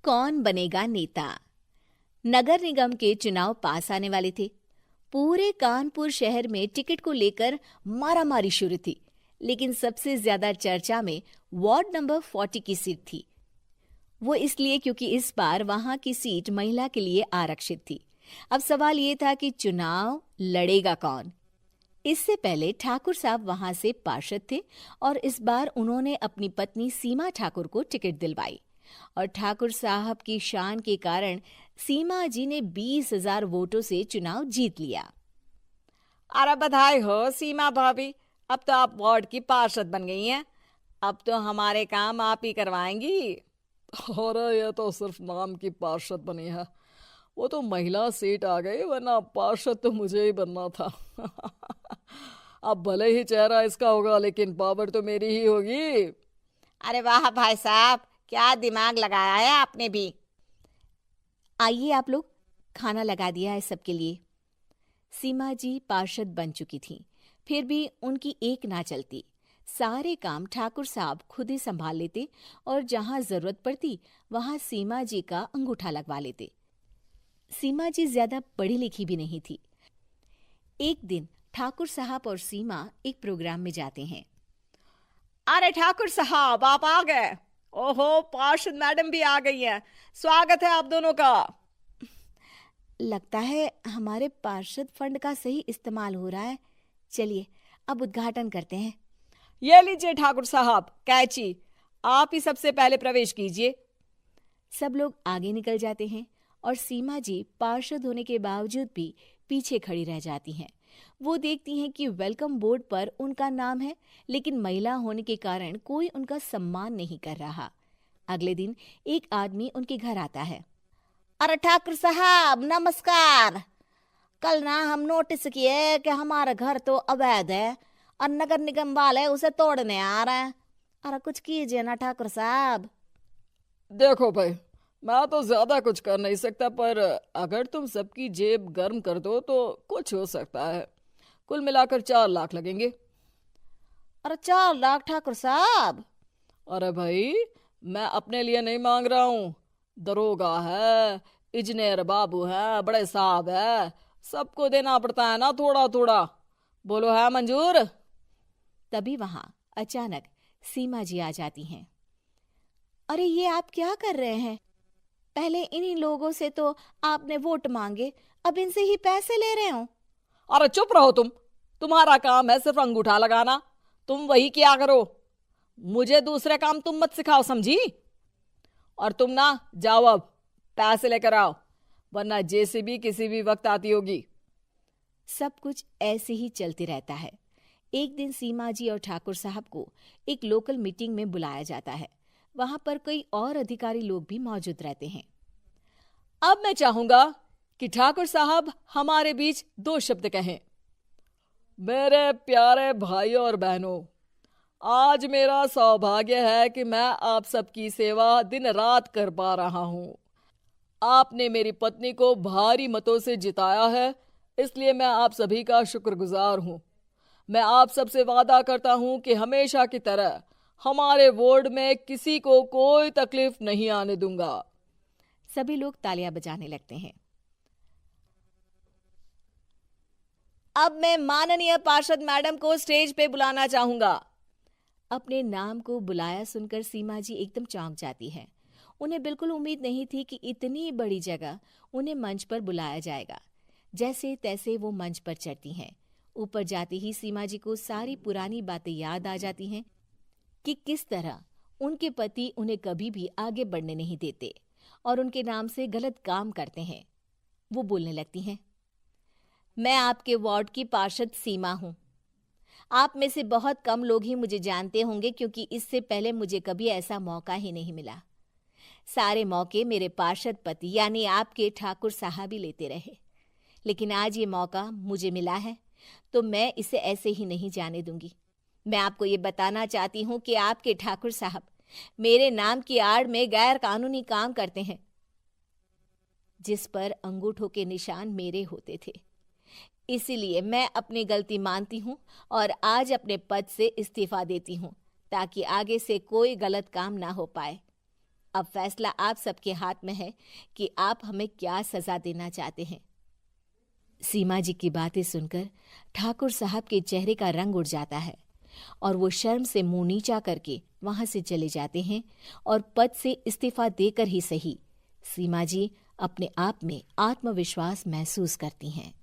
कौन बनेगा नेता। नगर निगम के चुनाव पास आने वाले थे। पूरे कानपुर शहर में टिकट को लेकर मारामारी शुरू थी, लेकिन सबसे ज्यादा चर्चा में वार्ड नंबर 40 की सीट थी। वो इसलिए क्योंकि इस बार वहां की सीट महिला के लिए आरक्षित थी। अब सवाल ये था कि चुनाव लड़ेगा कौन। इससे पहले ठाकुर साहब वहां से पार्षद थे और इस बार उन्होंने अपनी पत्नी सीमा ठाकुर को टिकट दिलवाई और ठाकुर साहब की शान के कारण सीमा जी ने 20,000 वोटों से चुनाव जीत लिया। अरे बधाई हो सीमा भाभी, अब तो आप वार्ड की पार्षद बन गई हैं। अब तो हमारे काम आप ही करवाएंगी। अरे ये तो सिर्फ नाम की पार्षद बनी है, वो तो महिला सीट आ गई, वरना पार्षद तो मुझे ही बनना था। अब भले ही चेहरा इसका होगा, लेकिन पावर तो मेरी ही होगी। अरे वाह भाई साहब, क्या दिमाग लगाया है आपने भी। आइए आप लोग, खाना लगा दिया है सबके लिए। सीमा जी पार्षद बन चुकी थीं, फिर भी उनकी एक ना चलती। सारे काम ठाकुर साहब खुद ही संभाल लेते और जहां जरूरत पड़ती वहां सीमा जी का अंगूठा लगवा लेते। सीमा जी ज्यादा पढ़ी लिखी भी नहीं थी। एक दिन ठाकुर साहब और सीमा एक प्रोग्राम में जाते हैं। अरे ठाकुर साहब, आप आ गए। ओहो, पार्षद मैडम भी आ गई हैं। स्वागत है आप दोनों का। लगता है हमारे पार्षद फंड का सही इस्तेमाल हो रहा है। चलिए अब उद्घाटन करते हैं। ये लीजिए ठाकुर साहब कैची, आप ही सबसे पहले प्रवेश कीजिए। सब लोग आगे निकल जाते हैं और सीमा जी पार्षद होने के बावजूद भी पीछे खड़ी रह जाती हैं। वो देखती हैं कि वेलकम बोर्ड पर उनका नाम है, लेकिन महिला होने के कारण कोई उनका सम्मान नहीं कर रहा। अगले दिन एक आदमी उनके घर आता है। अरे ठाकुर साहब नमस्कार। कल ना हम नोटिस किए कि हमारा घर तो अवैध है और नगर निगम वाले उसे तोड़ने आ रहे हैं। अरे कुछ कीजिए ना ठाकुर साहब। देखो भाई, मैं तो ज्यादा कुछ कर नहीं सकता, पर अगर तुम सबकी जेब गर्म कर दो तो कुछ हो सकता है। कुल मिलाकर 4 लाख लगेंगे। अरे 4 लाख ठाकुर साहब? अरे भाई, मैं अपने लिए नहीं मांग रहा हूँ। दरोगा है, इंजीनियर बाबू है, बड़े साहब है, सबको देना पड़ता है ना थोड़ा थोड़ा। बोलो है मंजूर? तभी वहां अचानक सीमा जी आ जाती हैं। अरे ये आप क्या कर रहे हैं? पहले इन्हीं लोगों से तो आपने वोट मांगे, अब इनसे ही पैसे ले रहे हो। अरे चुप रहो तुम, तुम्हारा काम है सिर्फ अंगूठा लगाना, तुम वही किया करो। मुझे दूसरे काम तुम मत सिखाओ, समझी? और तुम ना जाओ, अब पैसे लेकर आओ, वरना जेसीबी किसी भी वक्त आती होगी। सब कुछ ऐसे ही चलते रहता है। एक दिन सीमा जी और ठाकुर साहब को एक लोकल मीटिंग में बुलाया जाता है। वहां पर कई और अधिकारी लोग भी मौजूद रहते हैं। अब मैं चाहूंगा कि ठाकुर साहब हमारे बीच 2 शब्द कहें। मेरे प्यारे भाइयों और बहनों, आज मेरा सौभाग्य है कि मैं आप सबकी सेवा दिन रात कर पा रहा हूँ। आपने मेरी पत्नी को भारी मतों से जिताया है, इसलिए मैं आप सभी का शुक्रगुजार हूँ। मैं आप सबसे वादा करता हूँ कि हमेशा की तरह हमारे वार्ड में किसी को कोई तकलीफ नहीं आने दूंगा। सभी लोग तालियां बजाने लगते हैं। अब मैं माननीय पार्षद मैडम को स्टेज पे बुलाना चाहूंगा। अपने नाम को बुलाया सुनकर सीमा जी एकदम चौंक जाती है। उन्हें बिल्कुल उम्मीद नहीं थी कि इतनी बड़ी जगह उन्हें मंच पर बुलाया जाएगा। जैसे तैसे वो मंच पर चढ़ती हैं। ऊपर जाते ही सीमा जी को सारी पुरानी बातें याद आ जाती हैं कि किस तरह उनके पति उन्हें कभी भी आगे बढ़ने नहीं देते और उनके नाम से गलत काम करते हैं। वो बोलने लगती हैं। मैं आपके वार्ड की पार्षद सीमा हूँ। आप में से बहुत कम लोग ही मुझे जानते होंगे, क्योंकि इससे पहले मुझे कभी ऐसा मौका ही नहीं मिला। सारे मौके मेरे पार्षद पति यानी आपके ठाकुर साहब ही लेते रहे, लेकिन आज ये मौका मुझे मिला है तो मैं इसे ऐसे ही नहीं जाने दूंगी। मैं आपको ये बताना चाहती हूँ कि आपके ठाकुर साहब मेरे नाम की आड़ में गैर कानूनी काम करते हैं, जिस पर अंगूठों के निशान मेरे होते थे। इसीलिए मैं अपनी गलती मानती हूँ और आज अपने पद से इस्तीफा देती हूँ, ताकि आगे से कोई गलत काम ना हो पाए। अब फैसला आप सबके हाथ में है कि आप हमें क्या सजा देना चाहते हैं। सीमा जी की बातें सुनकर ठाकुर साहब के चेहरे का रंग उड़ जाता है और वो शर्म से मुंह नीचा करके वहां से चले जाते हैं और पद से इस्तीफा देकर ही सही सीमा जी अपने आप में आत्मविश्वास महसूस करती हैं।